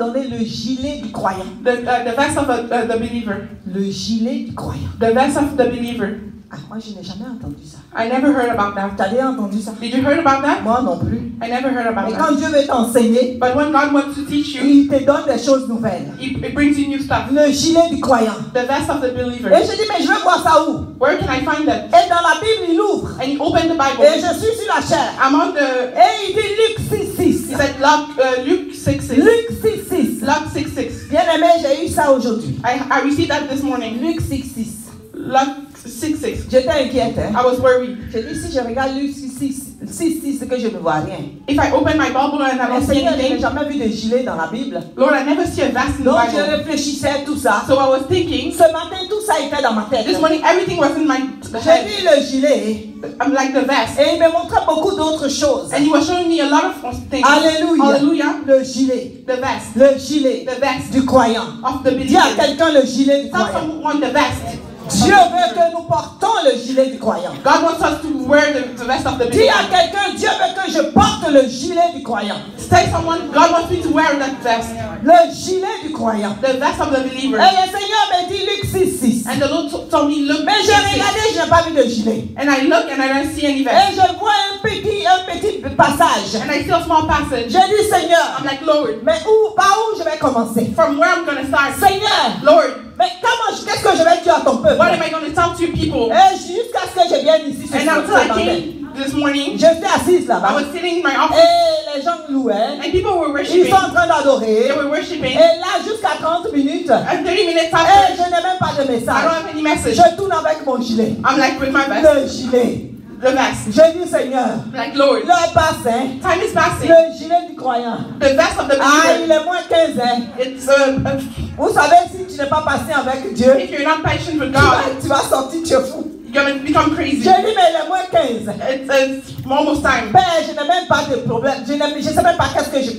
donné le gilet du croyant. The vest of the believer. Le gilet du croyant. The vest of the believer. Ah, moi, je n'ai jamais entendu ça. I never heard about that. Tu as déjà entendu ça? Did you heard about that? Moi non plus. I never heard about Mais that. quand Dieu veut t'enseigner, But when God wants to teach you, il te donne des choses nouvelles. it brings you new stuff. Le gilet du croyant. The vest of the believer. Et je dis, mais je veux voir ça où? Where can I find that? Et dans la Bible, il ouvre. And he opened the Bible. Et je suis sur la chair. I'm on the. Et il dit Luc 6:6. He said Luke 6:6. Luc 6:6. Luke 6:6. Bien aimé, j'ai eu ça aujourd'hui. I received that this morning. Luc 6:6. Luke 6:6. J'étais inquiète. Hein? I was worried. J'ai dit, si je regarde Luc 6:6, c'est que je ne vois rien. If I open my Bible and I Mais don't see Seigneur, je n'ai anything, jamais vu de gilet dans la Bible. Lord, I never see a vest in the Donc je Bible. réfléchissais à tout ça. So I was thinking, Ce matin, tout ça était dans ma tête. this morning everything was in my J'ai head. vu le gilet I'm like the vest. et il me montrait beaucoup d'autres choses. And he was showing me a lot of things. Alléluia. Hallelujah. Le gilet. The vest. Le gilet The vest du croyant. of the Dis à believer. quelqu'un le gilet du Tell croyant. someone the vest. Dieu veut que nous portons le gilet du croyant. God wants us to wear the vest of the Dis à believer. quelqu'un, Dieu veut que je porte le gilet du croyant. Tell someone, God wants me to wear that vest. Le gilet du croyant. The vest of the believer. Et le Seigneur me dit Luc 6:6. And the Lord told me, look. Mais j'ai regardé, je n'ai pas vu de gilet. And I look and I don't see any Et vest. je vois un petit passage. And I see a small passage. J'ai dit, Seigneur, I'm like, Lord, mais par où je vais commencer? from where I'm going to start. Seigneur, Lord, mais qu'est-ce que je vais dire à ton peuple? what am I going to talk to you people? Et jusqu'à ce que je vienne ici ce And until I matin, came this morning, j'étais assise I là-bas. was sitting in my office Et les gens louaient. and people were Ils worshiping. sont en train d'adorer. They were worshiping. Et là, jusqu'à 30 minutes, And 30 minutes et after, je n'ai même pas de I don't message. have any message. Je tourne avec mon gilet. I'm like with my vest. Le gilet. The vest. Je dis, Seigneur, I'm like, Lord, l'heure passe, hein. time is passing. Le gilet du croyant. The vest of the Ah, il believer. est moins 15 ans. It's Vous savez, si tu n'es pas patient avec Dieu, if you're not patient with God, tu vas sortir, tu es fou. you're gonna become crazy. J'ai dit, mais il est moins 15. It's almost time. Père, je n'ai même pas de problème. Je ne sais même pas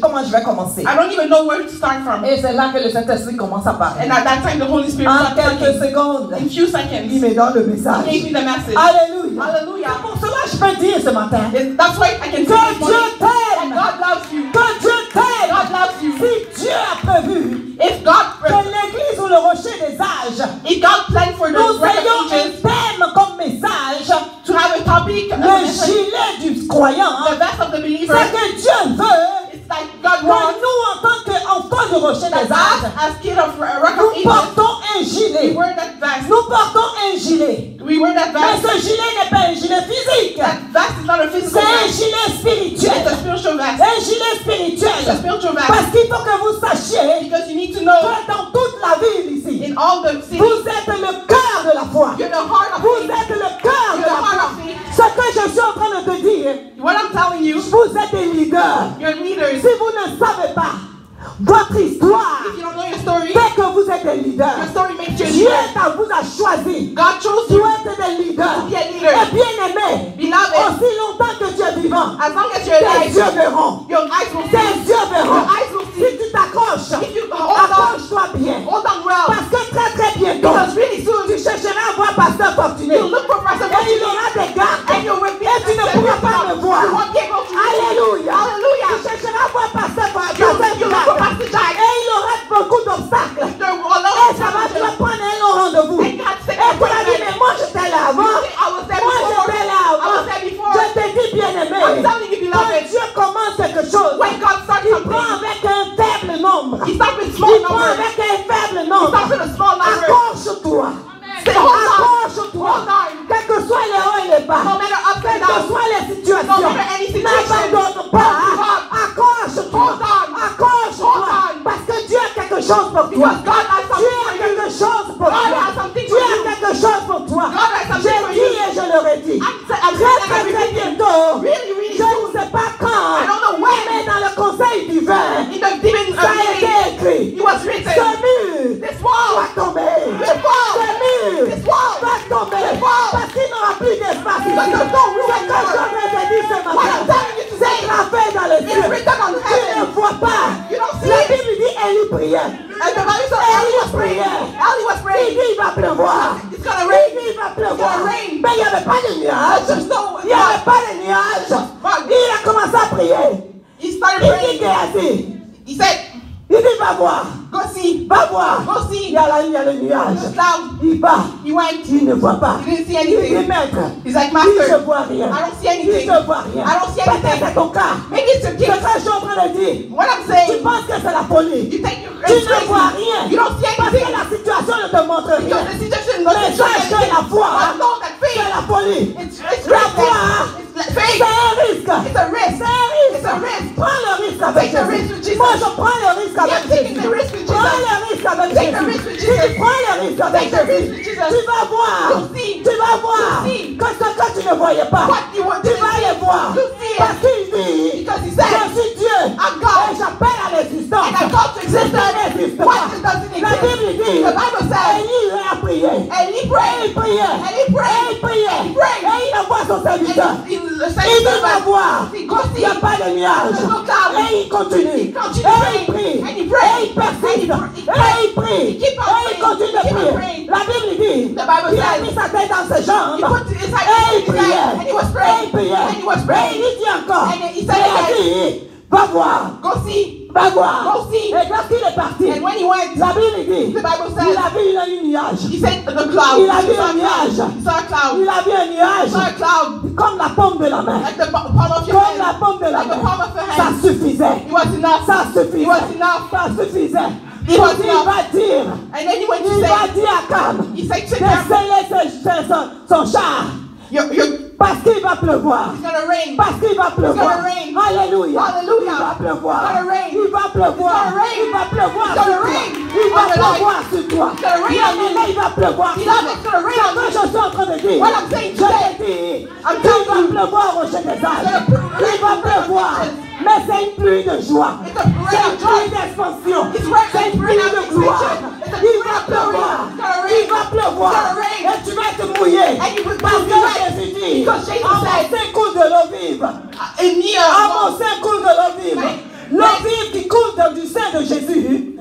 comment je vais commencer. I don't even know where to start from. Et c'est là que le Saint-Esprit commence à parler. And at that time, the Holy Spirit En started quelques talking. secondes, In few il seconds, me donne le He message. gave me the message. Alléluia. Hallelujah. C'est pour cela que je peux dire ce matin That's why I can say que this Dieu morning that t'aime. God loves you. Que Dieu t'aime. God loves you. Si Dieu a prévu If God, que l'église ou le rocher des âges, if God planned for nous those ayons un ages thème comme message, to have a topic, le gilet du croyant, the vest of the believer, c'est que Dieu veut it's like God que wants nous, en tant qu'enfants du rocher that des âges, us, as kid of Rock nous of Ages, portons un we gilet. wear that vest. Nous portons un gilet. We wear that Mais vest. ce gilet n'est pas un gilet physique. That vest is not a physical C'est un vest. gilet It's spirituel. a spiritual vest. Un gilet It's a spirituel. spiritual vest. Parce qu'il faut que vous sachiez Because you need to know que dans toute la ville ici, in all the cities, vous êtes le cœur de la foi. you're the heart of Vous faith. êtes le cœur de You're the la heart foi. of faith. Ce que je suis en train de te dire, What I'm telling you, vous êtes des leaders. you're leaders. Si vous ne savez pas votre histoire, If you don't know your story, dès que vous êtes des your leaders, story makes you a Dieu leader. vous a choisi God chose pour you être des leaders. to be a leader. Et bien aimé, Beloved, aussi longtemps que Dieu est vivant, as long as you're tes alive, yeux verront. your eyes will Tes see. yeux verront. Your eyes will Si see. tu t'accroches, If you hold on, accroche-toi bien. hold on well. Parce que très bientôt, Because really soon, tu chercheras à voir Pasteur Fortuné. you look for Pastor Et il Fortuné, aura des gardes. and you will be Et tu ne pourras pas me voir. You won't be able to. Alléluia. Hallelujah. Tu chercheras à voir Pasteur You look for Fortuné. Pastor Jack. Et il aura beaucoup d'obstacles. There will a lot Et of ça va te challenges. prendre un long rendez-vous. And you have to take Et tu vas dire, appointment. mais moi j'étais là avant. I was there Moi before. j'étais là I was avant. there before. Je te dis bien aimé. I'm telling you, Quand beloved, Dieu commence quelque chose, when God starts il prend something, avec un faible nombre. He starts with Il small prend numbers. avec un faible He nombre. starts with a small number. Accroche-toi. Say, hold on. Accroche-toi. Hold on. Quels que soient les hauts et les bas. No matter ups and Quelles que downs. soient les No situations. matter any situation. N'abandonne pas. Don't give up. Accroche-toi. Hold on. Accroche-toi. Hold on. Parce que Dieu a quelque chose pour toi. Because God has Dieu something a for you. quelque chose pour God toi. has something Dieu for a you. quelque chose pour toi. God has something J'ai for dit you. et je le redis. I'm Très bientôt. Really, really Je soon. ne sais pas quand. I don't know when. Mais dans le conseil divin, In the demon ça a été écrit. it was written. Ce mur This wall. va tomber. This wall. Ce mur This wall. va tomber. This wall. Parce qu'il n'aura plus d'espace. Because there's no room C'est que je anymore. vais te dire ce What I'm matin. telling you to say, C'est gravé dans les it's cieux. written on Tu ne heaven. vois pas. You don't see La it. Bible dit Élie priait. And the Bible says Ellie was praying. Ellie was Il praying. dit il va pleuvoir. It's gonna Il rain. dit il va pleuvoir. It's gonna rain. Mais il n'y avait pas de nuages. There's no Il n'y avait pas de nuages. Fog. Il a commencé à prier. He started Il dit praying. Géasi, He said, Il dit, va voir. Go see. Va voir. Go Il see. y a le nuage. The cloud. Il va. He went. Il ne voit pas. He didn't see Il dit, anything. maître. He's like, Il ne Master, voit rien. I don't see Il anything. ne voit rien. I don't see Peut-être anything. c'est ton cas. Maybe it's your C'est gift. ça que je suis en train de dire. What I'm Tu saying, penses que c'est la folie. you think you're Tu ne crazy. vois rien. You don't see Parce que anything. la situation ne te montre rien. Because the situation Mais doesn't show sache que anything. la foi, I know that c'est faith. la folie. It's La foi, it's faith. c'est un risque. It's a risk. C'est un risque. It's a risk. Prends le risque avec Take the risk with Jésus. Jesus. Moi, je prends le risque avec You're taking Jésus. the risk with Prends Jesus. le risque avec Take the Jésus. risk with Si Jesus. tu prends le risque avec Take the risk Jésus, with Jesus. tu vas voir. You'll see. Tu vas voir You'll see. que ce que tu ne voyais pas, What you want tu to vas see. le voir. You'll see it. Parce qu'il dit, Because he said, je suis Dieu. I'm God. Et j'appelle à l'existence. And I call to Ce qui existence n'existe what pas. doesn't La Bible exist. dit, The Bible says, Élie a prié. and he Et il prayed. priait. And he prayed. Et il priait. And he prayed. Et il envoie son serviteur. And he Il dit, va voir. He go Il see. n'y a pas de nuage. There's no cloud. Et il continue. He continued Et il praying. prie. And he prayed. Et il persiste. And he Et il prie. He keep on Et il praying. continue de Keep on prier. praying. La Bible dit, The Bible il a says, mis sa tête dans ses jambes. he put his hand Et il in his priait. head, and he was Et praying. il priait. And he was Et praying. il dit encore. And he Il said a again, dit, va voir. go see. Va voir. Go see. Et lorsqu'il est parti, And when he went, la Bible dit, the Bible il says, a vu un nuage. he said the cloud. Il a vu He saw un nuage. He saw a cloud. Il a vu un He nuage saw a cloud. comme la paume de la main. Like the palm of your Comme la hand. paume de la Like the palm main. of your Ça hand. suffisait. It was enough. Ça suffisait. It was enough. Ça suffisait. It was Il enough. va dire, And then he went to il va say, dire à Cam he said de to them, sceller son char. Parce qu'il va pleuvoir. it's gonna rain. Parce qu'il va pleuvoir. gonna rain. Alléluia. Hallelujah. Il va pleuvoir. It's gonna rain. Il va pleuvoir. It's gonna rain. Il va pleuvoir It's sur gonna toi. rain. Il va On your pleuvoir sur toi. It's gonna rain on you. Il va pleuvoir sur Beloved, toi. it's gonna rain on Ce que you. je suis en train de dire, What I'm saying je today, te dis, I'm il telling va you, pleuvoir au chef des âges. it's gonna Il va pleuvoir. Mais c'est une pluie de joie. It's a C'est rain une of pluie joy. d'expansion. It's rain- C'est une it's pluie rain de of gloire. expansion. It's a Il rain va of glory. pleuvoir. It's gonna rain. Il va pleuvoir. It's gonna rain. Et tu vas te mouiller. And you will Parce be que wet. Jésus dit, Because Jesus à mon said, sein coule de l'eau vive. in me, À mon sein coule de l'eau vive. Right. L'eau vive qui coule du sein de Jésus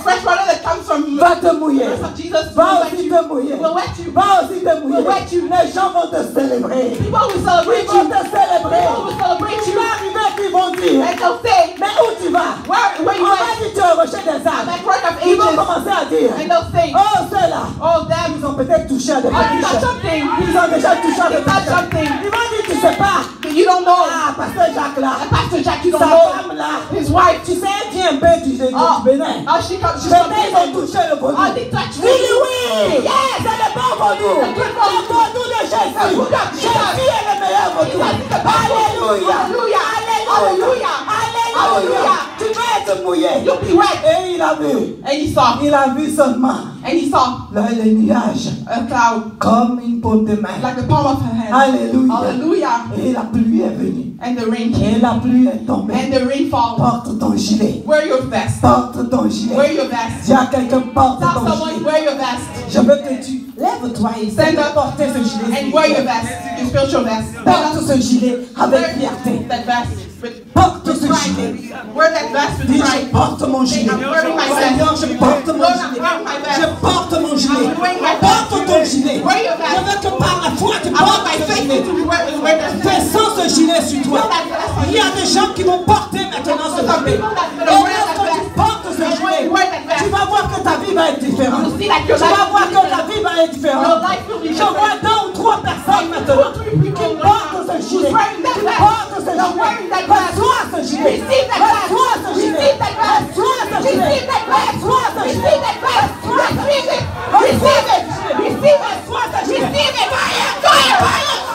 fresh water that comes from va te mouiller. of Jesus Va will aussi wet you. te mouiller. Will wet you. Va aussi te mouiller. Will wet you. Les gens vont te célébrer. People will celebrate Ils vont you. te célébrer. People will celebrate Il you. va arriver qu'ils vont dire, And they'll say, mais où tu vas? where you On va went? dire tu es au rocher des I'm âmes. at Rock of Ils vont Ages. commencer à dire, And they'll say, oh ceux-là, oh, them, ils ont peut-être touché à des oh, you péchés. got something. Ils ont déjà touché à des You got péchés. something. Ils vont dire, tu sais pas. But you don't know. Ah, pasteur Jacques là, And Pastor Jack, you sa don't know. femme là, His wife. tu sais, elle vient un peu du Oh, Bénin. oh, she's Peut-être ils ont something. touché le vaudou. Oh, they touched Il dit me. oui, Yes. c'est le bon vaudou. The good vaudou. Le vaudou de Jésus. The vaudou of Jesus. Jésus est le meilleur vaudou. Jesus is the best vaudou. Alléluia. Hallelujah. Alléluia. Hallelujah. Alléluia. Hallelujah. Tu vas être mouillé. You'll be wet. Et il a vu. And he saw. Il a vu seulement And he saw les nuages a cloud comme une paume de main. like the palm of her hand. Alléluia. Hallelujah. Et la pluie est venue. And the rain Et came. la pluie est tombée. And the rain falls. Porte ton gilet. Wear your vest. Porte ton gilet. Wear your vest. Dis à quelqu'un, porte Tell ton someone, gilet. wear your vest. Je veux que tu lèves-toi et essaie Stand de up porter ce gilet. and wear your vest. Your spiritual vest. Porte ce gilet avec fierté. That vest with Porte ce pride. gilet. Wear that vest with Dis, je pride. porte mon gilet. I'm wearing my vest. Seigneur, je porte mon Lord, I'm gilet. wearing my vest. Je porte mon gilet. I'm wearing my vest. Porte ton gilet. Wear your vest. Je veux que par la foi, tu I want portes my ce faith gilet. to wear that vest. Fais sans ce gilet sur toi. Wear that vest on Il y a you. des gens qui vont porter maintenant ce Some gilet. people that's Et gonna wear that lorsque tu vest. portes ce And when gilet, you wear that vest, tu vas voir que ta vie va être différente. you'll see that Tu your life vas voir will be que ta different. vie va être différente. Your life will be Je vois different. 2 ou 3 personnes maintenant qui portent ce gilet. wearing that Qui vest. portent ce They're wearing gilet. that vest. Reçois ce gilet. Receive that vest. Reçois ce gilet. Receive that vest. Reçois ce gilet. Receive that vest. Reçois ce gilet. Receive that vest. Receive it. Receive it. Receive it. Reçois ce gilet. Receive it. Fire. Fire.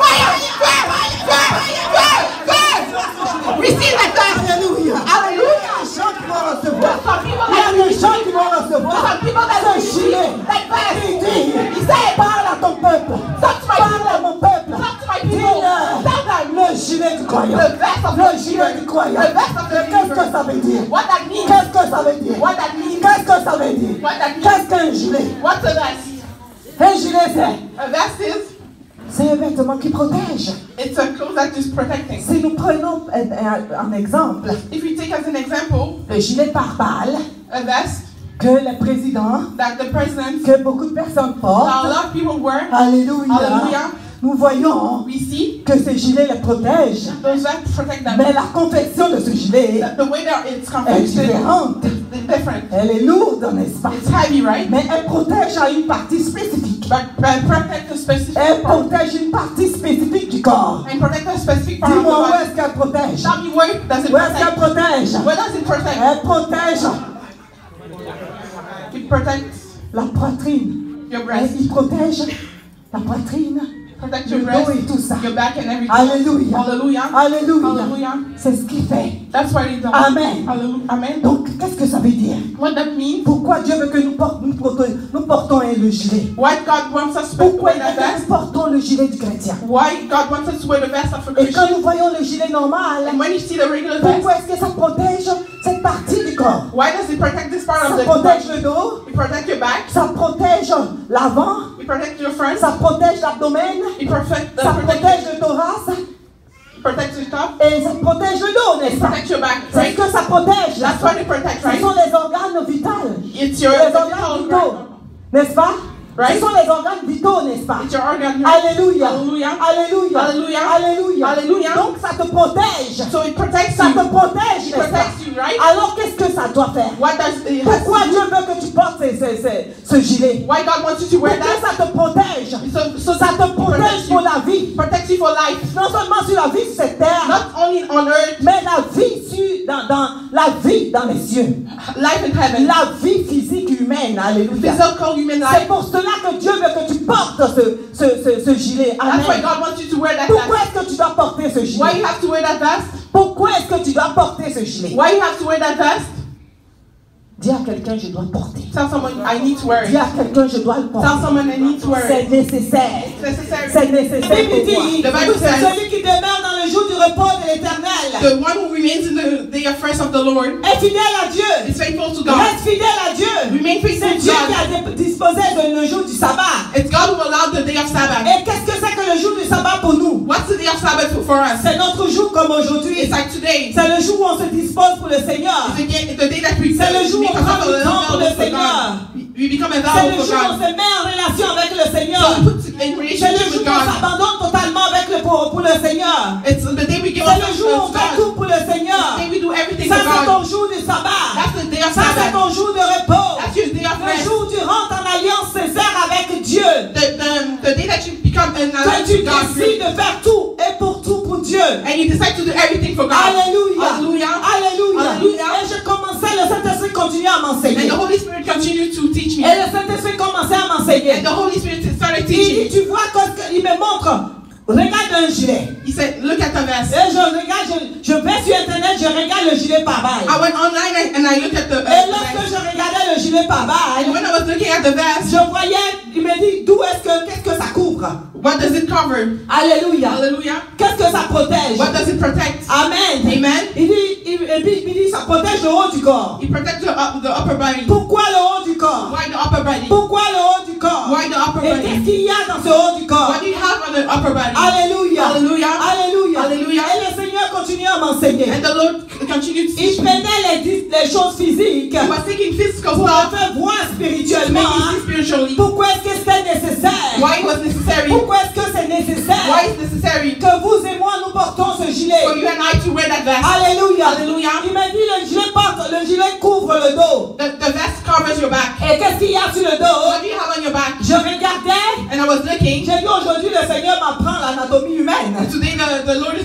Fire. Fire. Fire. Fire. Fire. Receive that vest. Alléluia. Hallelujah. Il y a des gens qui vont recevoir. Some people Il y a that des gens qui vont recevoir some people that ce gilet. that vest. Il dit, He said, parle à ton peuple. Talk to my Parle à people. mon peuple. Talk to my people. Dis-leur Tell them. le gilet du croyant. The vest of Le the gilet du croyant. The vest of the Qu'est-ce que ça veut dire? What that means. Qu'est-ce que ça veut dire? What that means. Qu'est-ce que ça veut dire? What that means. Qu'est-ce qu'un gilet? What's a vest? Un gilet, A vest c'est un vêtement qui protège. it's a cloth that is protecting. Si nous prenons un exemple, If you take as an example, le gilet pare-balles a vest que le président, that the president, que beaucoup de personnes that a portent, lot of people wear, alléluia, Hallelujah. nous voyons we see que ce gilet les protège. those that protect them. Mais la confection de ce gilet The way that it's est confected différente. is different. Elle est lourde, n'est-ce pas? It's heavy, right? Mais elle protège à une partie spécifique. But protect a specific Elle part. protège une partie spécifique du corps. And protect a specific part of the Dis-moi où body. est-ce qu'elle protège? Tell me where does it Où est-ce qu'elle protect? protège? Where does it protect? Elle protège It protects la poitrine. your breast. Il protège la poitrine. Protect Le your dos breast, et tout ça. your back and everything. Alléluia. Hallelujah. Alléluia. Hallelujah. C'est ce qu'il fait. That's what it does. Amen. Hallelujah. Amen. Donc, qu'est-ce que ça veut dire? What that means, Pourquoi Dieu veut que nous portons le gilet? why God wants us to Pourquoi wear il that veut que vest, nous portons le gilet du chrétien? why God wants us to wear the vest of a Et quand Christian. nous voyons le gilet normal, And when you see the regular vest, pourquoi est-ce que ça protège cette partie du corps? why does it protect this part Ça of the protège body? le dos, It protects your back, ça protège l'avant, it protects your front, ça protège l'abdomen, it protects ça protège le thorax your top, et ça protège le dos, n'est-ce it pas? protects your back, C'est right? ce que ça protège. That's what it protects, Ce right? sont les organes vitaux. It's your Les vital organes vitaux, organ. n'est-ce pas? Right? Ce sont les organes vitaux, n'est-ce pas? It's your organ. Alléluia. Hallelujah. Alléluia. Hallelujah. Alléluia. Hallelujah. Donc ça te protège. So it protects Ça you. te protège, It n'est-ce pas? protects you, right? Alors qu'est-ce que ça doit faire? What does it has Pourquoi to Dieu do? veut que tu portes ce gilet? Why God wants you to wear Parce que that? ça te protège. So Ça te it protège protects pour you. la vie. Protects you for life. Non seulement sur la vie sur cette terre, Not only on earth, mais la vie dans vie dans les cieux. life in heaven. La vie physique humaine. Alléluia. Physical human C'est life. pour cela que Dieu veut que tu portes ce gilet. That's why Amen. God wants you to wear that Pourquoi vest. est-ce que tu dois porter ce Why gilet? you have to wear that vest? Pourquoi est-ce que tu dois porter ce gilet? Why you have to wear that vest? Dis à quelqu'un, je dois le porter. Tell someone I need to wear Dis it. à quelqu'un, je dois le porter. Tell someone I need to wear C'est it. nécessaire. It's necessary. C'est nécessaire La Bible pour moi. dit, the Bible C'est says, celui qui demeure dans le jour du repos de l'Éternel. the one who remains in the day of rest of the Lord Est fidèle à Dieu. is faithful to God. Reste fidèle à Dieu. Remain faithful C'est to Dieu qui God. a disposé le jour du sabbat. It's God who allowed the day of Sabbath. Et qu'est-ce que c'est que le jour du sabbat pour nous? What's the day of Sabbath for us? C'est notre jour comme aujourd'hui. It's like today. C'est le jour où on se dispose pour le Seigneur. It's the day that we C'est le jour où make on prend ourselves du temps pour le available for Seigneur. God. We become C'est available le for jour où on God. se met en relation avec le Seigneur. So we put in C'est le relationship jour with où on God. s'abandonne totalement pour le Seigneur. It's the day we give C'est le jour où on ourselves fait to tout God. pour le Seigneur. The day we do everything Ça, for c'est God. ton jour du sabbat. That's the day of Ça, c'est Sabbath. ton jour de repos. That's your day of Le rest. jour où tu rentres en alliance sincère avec Dieu. The day that you become an Que alliance tu with God. décides de faire tout et pour tout pour Dieu. And you decide to do everything for God. Alléluia. Hallelujah. Alléluia. Hallelujah. Et je commençais, le Saint-Esprit continue à m'enseigner. And the Holy Spirit continued to teach me. Et le Saint-Esprit commençait à m'enseigner. And the Holy Spirit started Il dit, teaching me. tu vois, il me montre, regarde un gilet. He said, look at the vest. Et je regarde, je vais sur Internet, je regarde le gilet pare-balles. I went online and I looked at the Et lorsque vest. je regardais le gilet And pare-balles, when I was looking at the vest, je voyais, il me dit, qu'est-ce que ça couvre? what does it cover? Alléluia. Hallelujah. Qu'est-ce que ça protège? What does it protect? Amen. Amen. Il dit, ça protège le haut du corps. It protects the upper body. Pourquoi le haut du corps? Why the upper body? Pourquoi le haut du corps? Why the upper Et body? qu'est-ce qu'il y a dans ce haut du corps? What do you have on the upper body? Alléluia. Hallelujah. Alléluia. Hallelujah. Et le Seigneur continue à m'enseigner. And the Lord continued to teach Il me. prenait les choses physiques He was taking physical pour stuff me faire voir to spirituellement. make me see spiritually. Pourquoi est-ce que c'est nécessaire? Why it was necessary? Pourquoi est-ce que c'est nécessaire Why it's necessary que vous et moi nous portons ce gilet? for you and I to wear that vest? Alléluia. Hallelujah. Il m'a dit le gilet couvre le dos. The vest covers your back. Et qu'est-ce qu'il y a sur le dos? What do you have on your back? Je regardais. And I was looking. J'ai dit aujourd'hui le Seigneur m'apprend l'anatomie humaine. Today the Lord is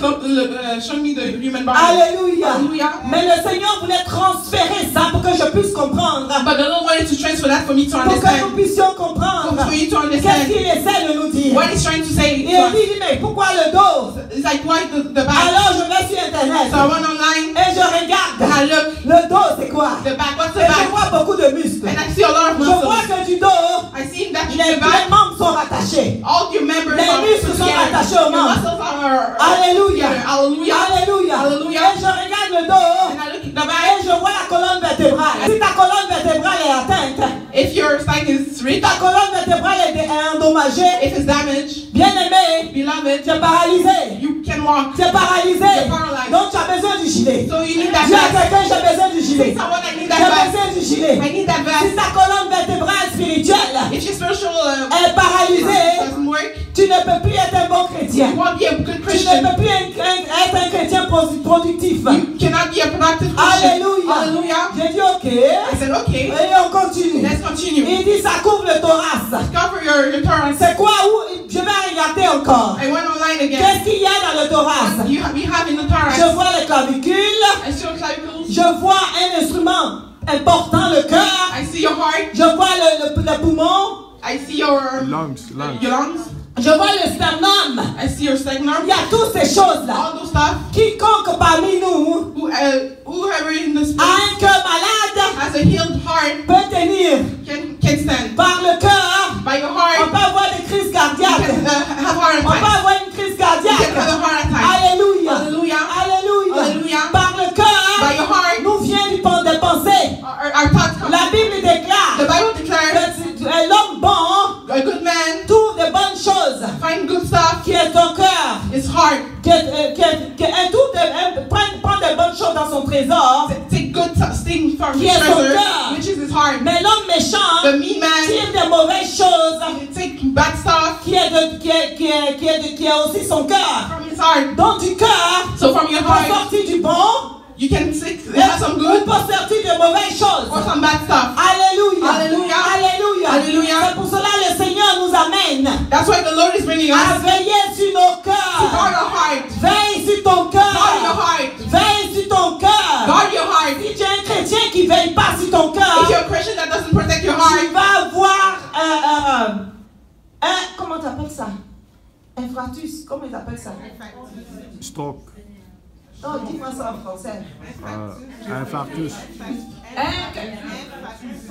showing me the human body. Alléluia. Hallelujah. Mais le Seigneur voulait transférer ça pour que je puisse comprendre. But the Lord wanted to transfer that for me to Pour que nous understand. puissions comprendre. For you to Qu'est-ce understand qu'il essaie de nous dire? what he's trying to say. Et il dit, mais pourquoi le dos? It's like why the back? Alors je vais sur Internet So I went online et je regarde. and I look. Le dos c'est quoi? The back. What's the Et je back? vois beaucoup de muscles. And I see a lot of Je vois muscles. que du dos, I see that les the back. membres sont rattachés. All your members Les are muscles sont together. attachés aux Your membres. muscles are Alléluia. together. Hallelujah. Alléluia. Hallelujah. Et je regarde le dos. And I look at the Et back. je vois la colonne vertébrale. Si ta colonne vertébrale est atteinte, If your spine is it's Si rich, ta colonne vertébrale est endommagée, if it's damaged, bien-aimé, beloved, tu es paralysé. you can walk. Tu es paralysé. You're paralyzed. Donc tu as besoin du gilet. So you need Dis that à vest. quelqu'un, j'ai besoin du gilet. Say someone, I need J'ai that vest. besoin du gilet. I need that Si vest. ta colonne vertébrale spirituelle If your spiritual est paralysée, doesn't work, tu ne peux plus être un bon chrétien. you won't be a good Tu ne Christian. peux plus être un chrétien productif. You cannot be a productive Christian. Alléluia. Hallelujah. J'ai dit ok. I said, okay, Et on continue. let's continue. Il dit ça couvre le thorax. Cover your thorax. C'est quoi où? Je vais regarder encore. I went online again. Qu'est-ce qu'il y a dans le thorax? We have in the thorax. Je vois les clavicules. I see your clavicles. Je vois un instrument important, le cœur. I see your heart. Je vois le poumon. I see your Lungs. your lungs. Je vois le sternum. I see your sternum. Il y a toutes ces choses-là. All those stuff. Quiconque parmi nous Whoever in this a place un cœur malade has a healed heart peut tenir. can stand. Par le cœur, By your on heart, peut avoir des crises you cardiaques. can have heart On peut attacks. avoir une crise You can cardiaque. have a heart attack. Alléluia. Hallelujah. Alléluia. Hallelujah. Par le By cœur, your heart, nous vient du temps des pensées. our thoughts come. La Bible The déclare Bible declares que l'homme bon a good man trouve de bonnes choses find good stuff. qui est ton cœur. His heart. Prend de bonnes choses dans son trésor. Take good things from Qui his est son treasure, cœur. which is his heart. Mais l'homme méchant The mean man tire de mauvaises choses take bad stuff qui est aussi son cœur. from his heart. Donc du cœur, So from your peut heart, sortir du bon, you can have some ou good peut sortir de mauvaises choses. or some bad stuff. Alléluia. Hallelujah. Alléluia. Hallelujah. C'est pour cela que le Seigneur nous amène That's why the Lord is bringing à us veiller sur nos to guard cœurs. our heart. Veille sur ton Guard your cœur. heart. Veille sur ton cœur. Guard your heart. Si tu es un chrétien qui ne veille pas sur ton If cœur, you're a Christian that doesn't protect your tu heart, vas avoir comment tu appelles ça? Infarctus. Comment ils appellent ça? Stroke. Non, dis-moi ça en français. Infarctus.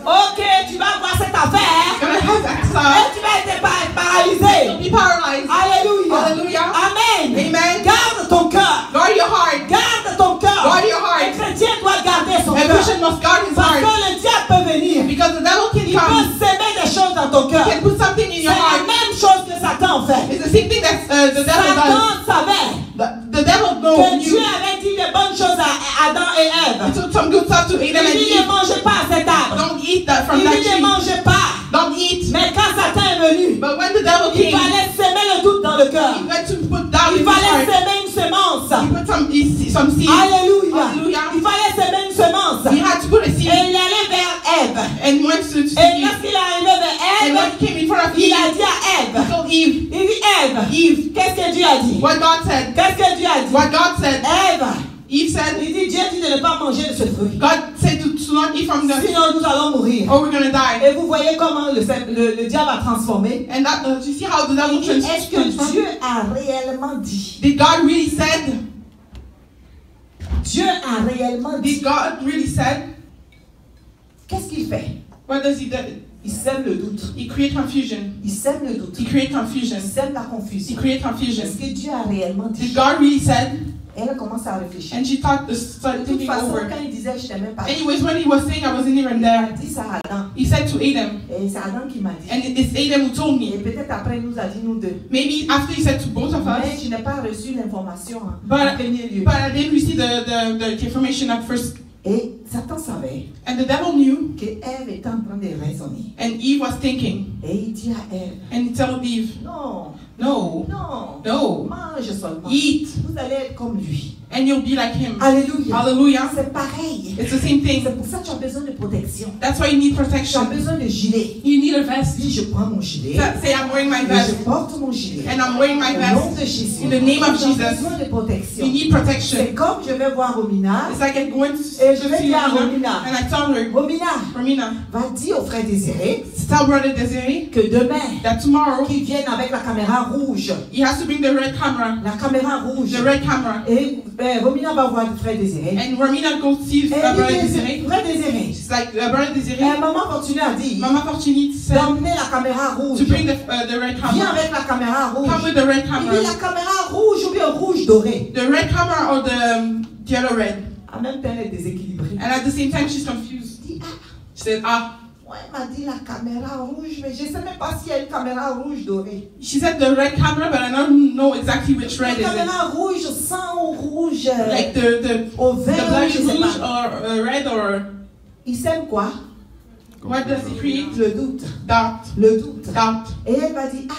Ok, tu vas avoir cette affaire. you're gonna have that Et stuff. tu vas être paralysé. Be paralyzed. Alléluia. Hallelujah. Amen. Amen. Garde ton cœur. Guard your heart. Garde ton cœur. Guard your Un heart. chrétien doit garder son A cœur. Christian must guard his Parce heart. que le diable peut venir. Because the devil Il can peut come. s'aimer des choses dans ton cœur. He can put something in C'est your la heart. même chose que Satan fait. It's the same thing that the devil does. Satan savait The devil que knows Dieu you. avait dit des bonnes choses à Adam et He Ève. took some good stuff to Adam Il and dit ne Eve. mangez pas à cet arbre. Don't eat that from Il that dit ne tree. mangez pas. Don't eat. Mais quand Satan est venu, But when the devil il came, fallait s'aimer le doute dans le cœur. he went to put down Il in his fallait heart. s'aimer une semence. He put some seed. Alléluia. Hallelujah. Il fallait s'aimer une semence. He had to put a Et seed il allait vers Ève. and went to Et Eve. lorsqu'il est arrivé vers And Ève, when he came in front of il a Eve, dit à he Ève, told Eve, il dit Ève, Eve, qu'est-ce que Dieu a dit? what God said. Qu'est-ce que Dieu a dit? What God said. Ève, Eve said, il dit Dieu dit de ne pas manger de ce fruit. God said to not eat from the, Sinon nous allons mourir. or we're gonna die. Et vous voyez comment le diable a transformé. And that, you see how the devil Il dit, est-ce que transformed? Dieu a réellement dit? Did God really said? Dieu a réellement dit. Did God really said? Qu'est-ce qu'il fait? What does he do? Il sème le doute. He create confusion. Il sème le doute. He create confusion. Il sème la He confusion. create confusion. Est-ce que Dieu a réellement dit? Did God really said? Et elle commence à réfléchir. And she De started toute thinking façon, over. quand il disait je t'aimais pas, Anyways, when he was saying I wasn't even il there, a dit ça à Adam. he said to Adam, Et c'est Adam qui m'a dit. and it's Adam who told Et me. peut-être après, il nous a dit nous deux. Maybe after he said to both of Mais us, je n'ai pas reçu l'information en But- premier lieu. but I didn't receive the information at first. Et Satan savait And the devil knew, que Ève était en train de raisonner. and Eve was thinking, Et il dit à Ève, and he told Eve, non, no, non, no, mange seulement. eat, Vous allez être comme lui. and you'll be like him. Alléluia. Hallelujah. C'est pareil. It's the same thing. C'est pour ça que tu as besoin de protection. That's why you need Tu as protection. besoin de gilet. You need a vest. Dis, je prends mon gilet. Say, I'm wearing my Et je vest, porte mon gilet. and I'm wearing my Au nom vest. de Jésus. In the name of Tu as Jesus. besoin de protection. You need protection. C'est comme je vais voir Romina. It's like I'm going to Et je vais see dire à Romina, Romina, and I tell her, Romina, Romina, va dire au frère Désiré tell Brother Desiree que demain, that tomorrow qu'il vienne avec la caméra rouge. he has to bring the red camera. La caméra rouge. The red camera. Et Romina va voir le frère Désiré. And Romina goes see Et Brother il dit, Desiree. frère Désiré. She's like, Brother Desiree, Maman continue à dire Mama Fortuny said d'emmener la caméra rouge. to bring the red Viens camera. avec la caméra rouge. Come with the red Il dit camera. la caméra rouge ou bien rouge doré. The red camera or the other red. En même temps, elle est déséquilibrée. And at the same time, she's confused. Il dit, She said, ah, Moi, elle m'a dit la caméra rouge, mais je ne sais même pas s'il y a une caméra rouge dorée. She said the red camera, but I don't know exactly which red La is it. caméra rouge, sang ou rouge, Like the au the vert, blood je is sais rouge pas. or red or Il sème quoi? what does it create? Le doute. Doubt. Le doute. Doubt. Et elle m'a dit, ah,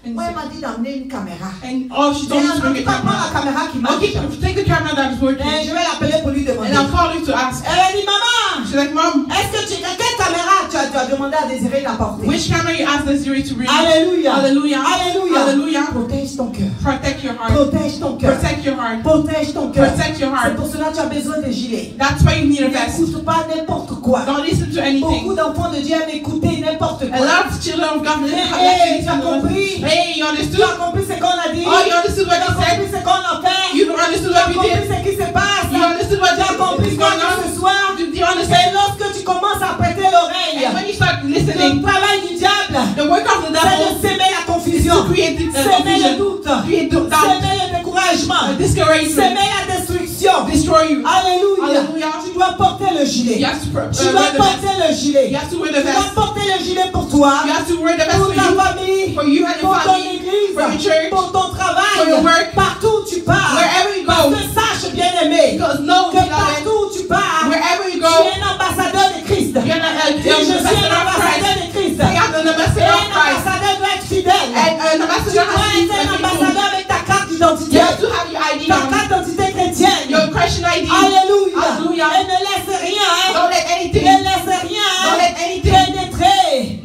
And, moi, elle m'a dit d'emmener une caméra. and oh, she Mais told me to en bring a tout cas, prends la camera. caméra qui marche. Okay, take the camera that is working. Et je vais l'appeler pour lui demander. And I'll call you to ask. Elle a dit, maman, She's like, Mom, est-ce que quelle caméra tu as demandé à Désiré d'apporter? which camera you asked Desiree to bring? Alléluia. Hallelujah. Alléluia. Hallelujah. Protège ton cœur. Protect your heart. Protège ton cœur. Protect your heart. Protège ton cœur. Protect your C'est heart. pour cela que tu as besoin de gilet. That's why you need a vest. N'écoute pas n'importe quoi. Don't listen to Beaucoup anything. d'enfants de Dieu aiment écouter n'importe A quoi. lot of children of God Hey, tu as compris? Hey, you Tu understood? as compris ce qu'on a dit? Oh, you understood Tu what as he compris said? ce qu'on a fait? You don't understood Tu as what we compris did? ce qui se passe? You understood what Tu as compris is ce qu'on going a on? ce soir? Do you understand? Et lorsque tu commences à prêter l'oreille, And when you start le listening, travail du diable, the work of the c'est de devil s'aimer la is confusion, to create s'aimer le confusion, doute, create doubt, s'aimer le découragement, discouragement, s'aimer la destruction. destroy you. Alléluia. Hallelujah. Tu dois porter le gilet. You have to Tu wear dois the vest. porter le gilet. You have to wear Tu the dois vest. porter le gilet pour toi, You have to wear the vest pour for ta you, famille, for you and your pour ton family, église, for your church, pour ton travail, for your work, partout où tu pars. wherever you Parce go. que sache, bien-aimé, Because no, que partout où tu pars, wherever you tu go, es un ambassadeur de Christ. you're not a Dis, je suis un ambassadeur de Christ. I am an Et ambassador of un Christ. ambassadeur doit être fidèle. And an Tu ambassador dois has to être un be ambassadeur avec ta carte You d'identité. have to have your ID Ta on. carte d'identité chrétienne. Your Christian ID. Alléluia. Hallelujah. Et ne laisse rien, Don't let anything ne laisse rien Don't let anything pénétrer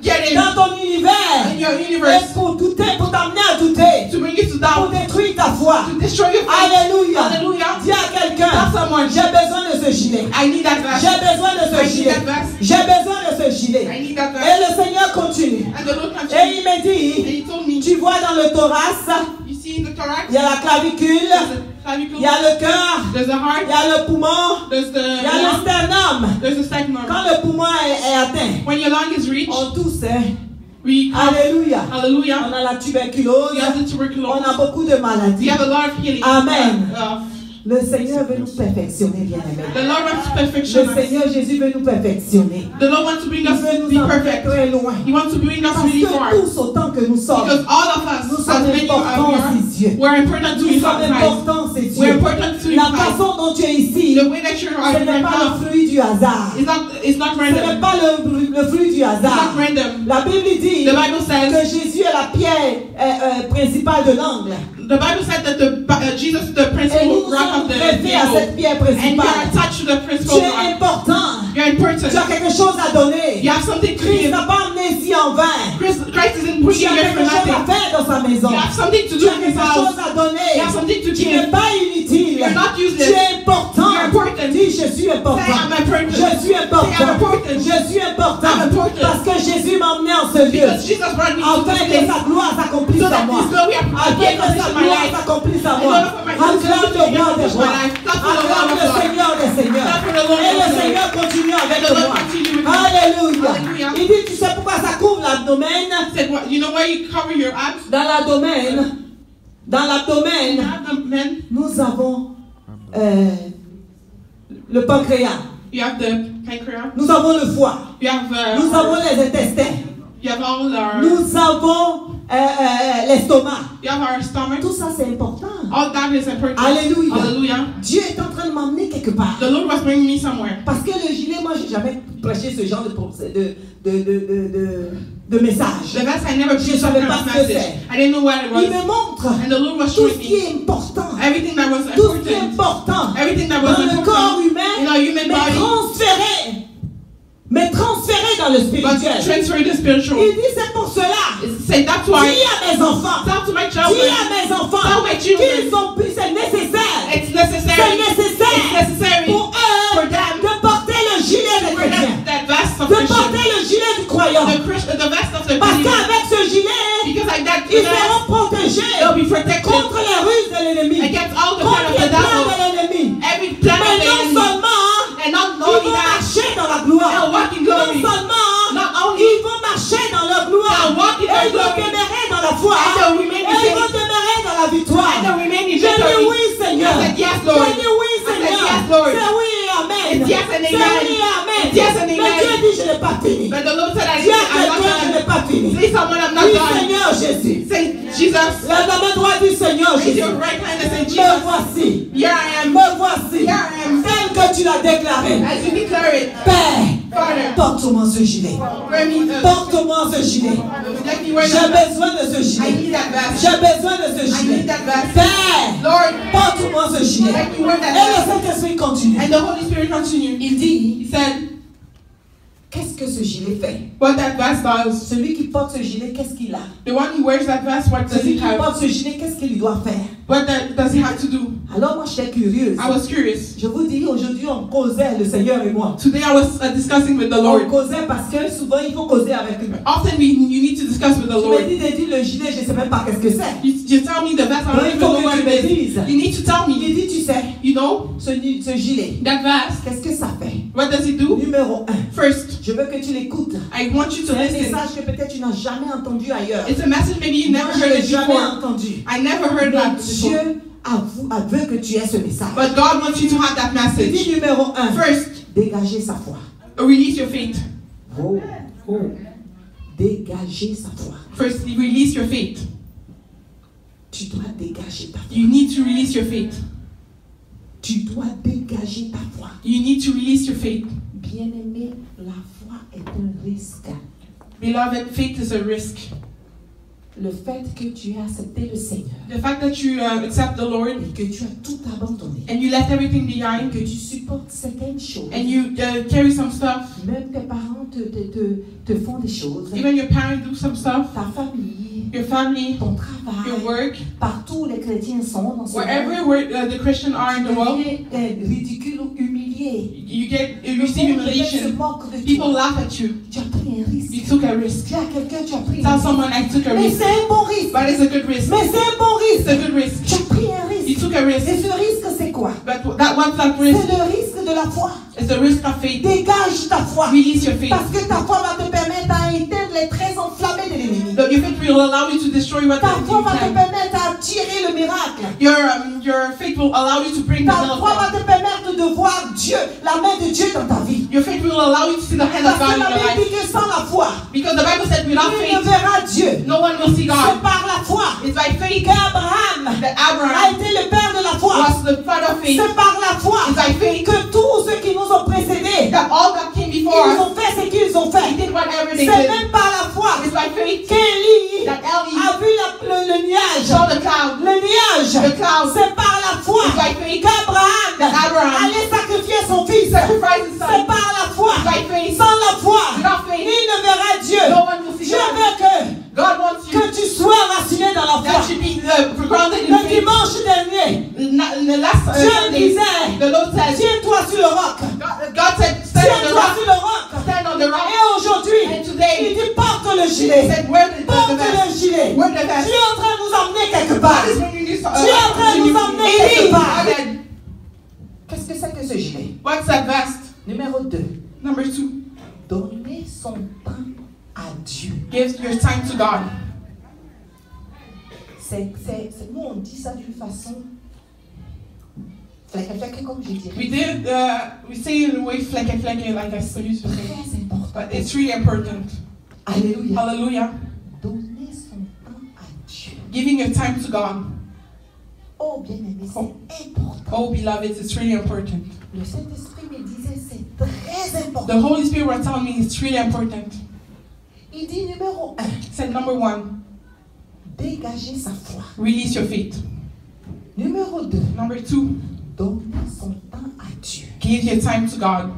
get in dans ton univers. your Et universe pour douter, pour t'amener à douter. to bring you to Pour doubt, détruire ta foi. to destroy your faith. Alléluia. Hallelujah. Dis à quelqu'un, Tell someone, j'ai besoin de ce gilet. I need that vest. J'ai besoin de I ce need gilet. that vest. J'ai besoin de ce gilet. I need that Et vest. le Seigneur continue. And the Lord Et continued. il me And dit, he told me, tu vois dans le thorax, you see in the thorax, il y a la clavicule, there's a clavicle, il y a le cœur, there's a il heart, y a le poumon, there's il y a le the lung, sternum. there's the sternum. Quand le poumon est atteint, When your lung is reached, on tousse. Hein. we cough. Alléluia. Hallelujah. On a la tuberculose, You have the on tuberculosis. a beaucoup de maladies. You have a lot of healing. Amen. Uh, Le Seigneur veut nous perfectionner, bien-aimés. the Lord wants to perfection Le us. Seigneur Jésus veut nous perfectionner. The Lord wants to bring Il us veut to nous be emmener perfect. très loin. He wants to bring us Parce really far. que tous autant que nous sommes, Because all of us, nous as sommes many importants of à ses us, yeux. we're important to Nous His sommes eyes. importants, c'est We're Dieu. important to His La eyes. façon dont tu es ici, The way that you're ce n'est right pas now le fruit du hasard. is not Ce n'est random. pas le fruit du It's not hasard. random. La Bible dit The Bible que says Jésus est la pierre principale de l'angle. the Bible said that Jesus is the Et principal nous rock sommes of the greffés à table. cette pierre And you principale. are attached to the Tu principal es rock. important. You're important. Tu as quelque chose à donner. You have something to Christ give. n'a pas emmené ici en vain. Christ isn't Tu bringing as you here quelque for chose à nothing. faire dans sa maison. You have something to Tu do as in His quelque house. chose à donner. You have something to Tu n'es give. pas inutile. You're not useless. Tu es important. You're important. Dis, je suis Say, important. I'm important. Je suis important. Say, I'm important. Je suis important. I'm important. Parce que Jésus m'a emmené en ce lieu. Because Jesus brought me to Afin this que place. sa gloire s'accomplisse So à that moi. His glory Afin be que accomplished sa in my gloire life. s'accomplisse à In moi. order for my Acclame le roi des accomplish my rois. life. Clap for the Lord Acclame of le Lords. Seigneur des seigneurs. Clap for the Lord Et of le Lords. Seigneur continue avec And the Lord moi. continue with me. Alléluia. Hallelujah. Il dit, tu sais pourquoi ça couvre l'abdomen? Said, what, you know why you cover your abs? Dans l'abdomen, Men, nous avons le pancréas, you have the pancreas. nous avons le foie, You have nous avons les intestins, you have all our nous avons l'estomac. you have our stomach. Tout ça c'est important. All that is important. Alléluia. Hallelujah. Dieu est en train de m'emmener quelque part. The Lord was bringing me somewhere. Parce que le gilet, moi j'ai jamais prêché ce genre de message. The vest I never Je preached some savais kind pas of ce que message. I didn't know what it Il was. me montre And the Lord was tout ce showing qui me est important. everything that was Tout ce qui est important important. Everything that was dans le corps important humain, in our human mais transféré dans le but spirituel. transfer the spiritual. Il dit c'est pour cela. Say that's why. Dis à mes enfants. Tell to my Dis children. à mes enfants Tell my children. qu'ils ont pu, c'est nécessaire. It's necessary. C'est nécessaire It's necessary pour eux for them de porter le gilet des for chrétiens. that vest of De Christian. porter le gilet du croyant. The vest of the Parce believer. qu'avec ce gilet, Because like that, ils vest, seront protégés they'll be protected contre les ruses de l'ennemi. against all the Contre plan of les the plans devil. de l'ennemi. Every plan of Mais the non enemy. seulement And not ils only vont that, marcher dans la gloire. they'll walk in Non glory. seulement Not only ils vont marcher dans leur gloire. they'll walk in Et their ils vont glory. demeurer dans la foi. And they'll remain in Et ils vont faith. demeurer dans la victoire. And they'll remain in Je dis victory. oui, Seigneur. I said yes, Je Lord. dis oui, I said Seigneur. yes, Lord. C'est oui, amen. It's yes and C'est amen. oui, amen. It's yes and Mais amen. Dieu dit, je n'ai pas fini. fini. But the Lord said, Dis à I'm not quelqu'un, je n'ai done. pas fini. Say someone, I'm not Dis done. Seigneur Jésus. Say, Jesus. Lève la main droite, dis Seigneur Raise Jésus. your right hand and say, Me Jesus. voici. Here I am. Me voici. Here I am. Tel que tu l'as déclaré. As you declare it, Père, Father, porte-moi ce gilet. wear me Porte-moi ce gilet. let me wear J'ai that vest. besoin de ce I gilet. need that vest. J'ai besoin de ce I gilet. need that vest. Père, Lord, porte-moi ce gilet. let me wear Et that le vest. Saint-Esprit continue. And the Holy Spirit continued. Il dit, He said, qu'est-ce que ce gilet fait? what that vest does. Celui qui porte ce gilet, qu'est-ce qu'il a? The one who wears that vest, what does Celui he qui have? porte ce gilet, qu'est-ce qu'il doit faire? What does he have to do? Alors moi, j'étais curieuse. I was curious. Je vous dis, aujourd'hui, on causait, le Seigneur et moi. Today I was discussing with the On Lord. causait parce que souvent, il faut causer avec lui. Often you need to discuss with the Tu Lord. me dis de dire le gilet, je ne sais même pas qu'est-ce que c'est. You tell me the vest, I don't Il even faut know que what tu it me is. dises. You need to tell me. Il dit, tu sais, You know, ce gilet, that vest, qu'est-ce que ça fait? what does it do? Numéro 1, First, je veux que tu l'écoutes. I want you to C'est un listen. message que peut-être tu n'as jamais entendu ailleurs. It's a message maybe you Moi, never je heard l'ai it jamais before. entendu. I never heard Mais that before. Dieu veut que tu aies ce message. But God wants you to have that Il dit message. numéro 1, First, dégager sa foi. release your faith. Oh, oh. Dégager sa foi. First, release your faith. Tu dois dégager ta foi. You need to release your faith. Tu dois dégager ta foi. You need to release your faith. Bien-aimé, la foi est un risque. Beloved, faith is a risk. Le fait que tu aies accepté le Seigneur The fact that you accept the Lord et que tu as tout abandonné, and you left everything behind que tu supportes certaines choses, and you carry some stuff, même tes parents te font des choses, even your parents do some stuff, ta famille, your family, ton your travail, work, partout où les chrétiens sont dans ce wherever monde, the Christians are in the world, deviens ridicule ou humilié. you Le receive monde peut-être se humiliation. moque de People toi. laugh at you. Tu as pris un risque. You took a risk. Dis à quelqu'un, tu as pris un Tell risque. someone I took a Mais risk. c'est un bon risque. But it's a good risk. Mais c'est un bon It's risque. a good risk. Tu as pris un You risque. took a risk. Et ce risque, c'est quoi? But what's that C'est risk? le risque de la foi. It's the risk of faith. Dégage ta foi. Release your faith. Parce que ta foi va te permettre à éteindre les traits enflammés de l'ennemi. Your faith will allow you to destroy what Ta the foi enemy va te can. permettre à attirer le miracle. Your faith will allow you to bring the Ta will of foi va God. te permettre de voir Dieu, la main de Dieu dans ta vie. Your faith will allow you to see the hand of Parce God que in la your Bible life. dit que sans la foi, Because the Bible said without tu ne faith, verras Dieu. no one will see C'est God. par la foi It's by faith qu'Abraham that a Abraham été le père de la foi. was the father of faith. C'est par la foi It's by faith que tous ceux qui nous ont précédés, that all that came before ils us, ont fait ce qu'ils ont they fait. did whatever they C'est did. même par la foi It's by faith qu'Élie that Eli a vu le nuage. saw the cloud. Le nuage, The cloud. c'est par la foi It's by faith qu'Abraham that Abraham allait sacrifier son fils. sacrificed his C'est son. par la foi. It's by faith. Sans la foi, Without faith, nul ne verra Dieu. no one will see Dieu God. veut God wants you que tu sois raciné dans la that foi. you be grounded in Le faith. dimanche dernier, The last Dieu Sunday, disait, the Lord said, tiens-toi sur le roc. God said, stand on the Tiens-toi rock. sur le roc. Stand on the rock. Et aujourd'hui, And today, il dit porte le He gilet. said, wear the Porte vest. le gilet. Wear the Tu vest. es en train de nous emmener quelque part. God is bringing you Tu es en train de nous emmener quelque part. Amen. Qu'est-ce que c'est que ce gilet? What's that vest? Numéro 2. Number 2, Donner son temps à Dieu. give your time to God. Nous, on dit ça d'une façon. Fleque, comme je dirais. We say it in a way flecky, like I used to say. Très important. But it's really important. Alléluia. Hallelujah. Donner son temps à Dieu. Giving your time to God. Oh, bien-aimé, c'est important. Oh, beloved, it's really important. Le Saint-Esprit me disait, c'est très important. The Holy Spirit was telling me it's really important. Il dit numéro 1, Said number 1, dégager sa foi. release your faith. Numéro 2, Number 2, donner son temps à Dieu. give your time to God.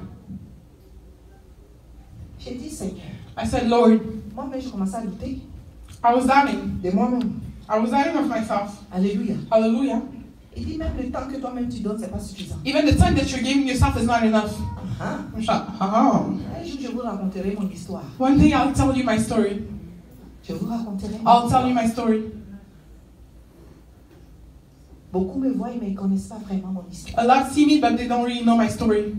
J'ai dit, Seigneur, I said, Lord, moi-même, je commençais à douter I was doubting. de moi-même. I was doubting of myself. Alléluia. Hallelujah. Il dit, même le temps que toi-même tu donnes, c'est pas suffisant. Even the time that you're giving yourself is not enough. Ah. I'm shocked. Oh. Un jour, je vous raconterai mon histoire. One day I'll tell you my story. Je vous raconterai mon I'll histoire. tell you my story. Beaucoup me voient, mais ils ne connaissent pas vraiment mon histoire. A lot see me, but they don't really know my story.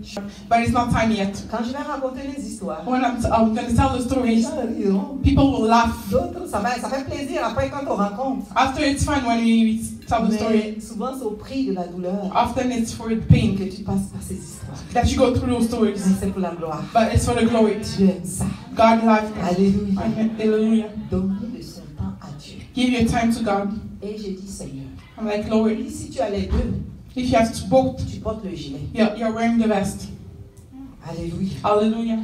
But it's not time yet. Quand je vais raconter les histoires, When I'm going to tell the les stories, gens riront. people will laugh. D'autres, ça fait plaisir après quand on raconte. After it's fun when we tell the story. Mais souvent, c'est au prix de la douleur Often it's for the pain que tu passes par ces histoires. that you go through those stories, Mais c'est pour la gloire. but it's for the glory. Dieu aime ça. God loves it. Alléluia. Hallelujah. Donnez de son temps à Dieu. Give your time to God. Et j'ai dit, Seigneur, I'm like, Lord, si tu as les deux, if you have to both, tu portes le gilet. you're wearing the vest. Alléluia. Hallelujah.